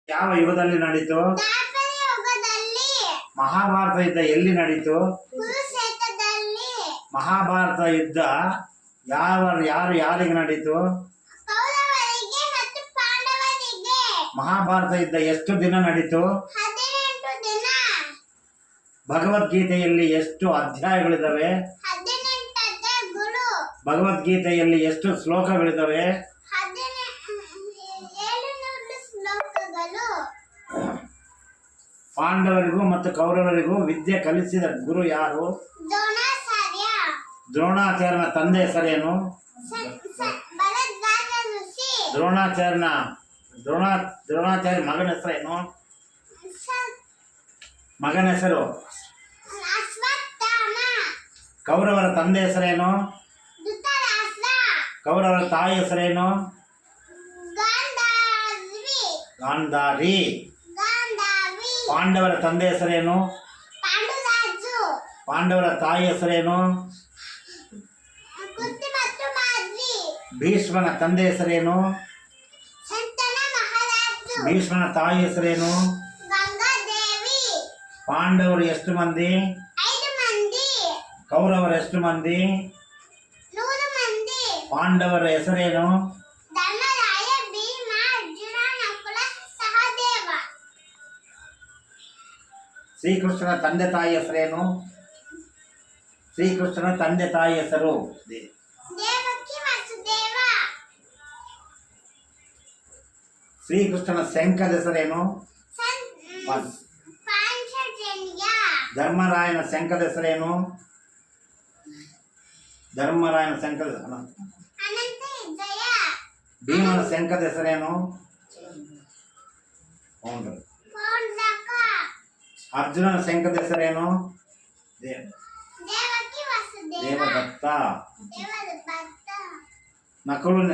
ಯಾವ ಯುಗದಲ್ಲಿ ನಡೀತು? ಮಹಾಭಾರತ ಯುದ್ಧ ಎಲ್ಲಿ ನಡೀತು? ಮಹಾಭಾರತ ಯುದ್ಧ ಯಾರಿಗೆ ನಡೀತು? ಮಹಾಭಾರತ ಯುದ್ಧ ಎಷ್ಟು ದಿನ ನಡೀತು? ಭಗವದ್ಗೀತೆಯಲ್ಲಿ ಎಷ್ಟು ಅಧ್ಯಾಯಗಳಿದಾವೆ? ಭಗವದ್ಗೀತೆಯಲ್ಲಿ ಎಷ್ಟು ಶ್ಲೋಕಗಳಿದಾವೆ? ಪಾಂಡವರಿಗೂ ಮತ್ತು ಕೌರವರಿಗೂ ವಿದ್ಯೆ ಕಲಿಸಿದ ಗುರು ಯಾರು? ದ್ರೋಣಾಚಾರ್ಯನ ತಂದೆ ಹೆಸರೇನು? ದ್ರೋಣಾಚಾರ್ಯ ಮಗನ ಹೆಸರೇನು? ಮಗನ ಹೆಸರು? ಕೌರವರ ತಂದೆ ಹೆಸರೇನು? ಕೌರವರ ತಾಯಿ ಹೆಸರೇನು? ಗಾಂಧಾರಿ. ಪಾಂಡವರ ತಂದೆ ಹೆಸರೇನು? ಪಾಂಡವರ ತಾಯಿ ಹೆಸರೇನು? ಭೀಷ್ಮನ ತಂದೆ ಹೆಸರೇನು? ಭೀಷ್ಮನ ತಾಯಿ ಹೆಸರೇನು? ಪಾಂಡವರು ಎಷ್ಟು ಮಂದಿ? ಕೌರವರು ಎಷ್ಟು ಮಂದಿ? ಪಾಂಡವರ ಹೆಸರೇನು? ಶ್ರೀಕೃಷ್ಣನ ತಂದೆ ತಾಯಿ ಹೆಸರೇನು? ಶ್ರೀಕೃಷ್ಣನ ತಂದೆ ತಾಯಿ ಹೆಸರು? ಶ್ರೀಕೃಷ್ಣನ ಶಂಖದ ಹೆಸರೇನು? ಧರ್ಮರಾಯನ ಶಂಖದ ಹೆಸರೇನು? ಧರ್ಮರಾಯನ ಶಂಖದ ಭೀಮನ ಶಂಖದ ಹೆಸರೇನು? ಅರ್ಜುನನ ಶಂಖದ ಹೆಸರೇನು? ದೇವದತ್ತ. ನಕುಲನ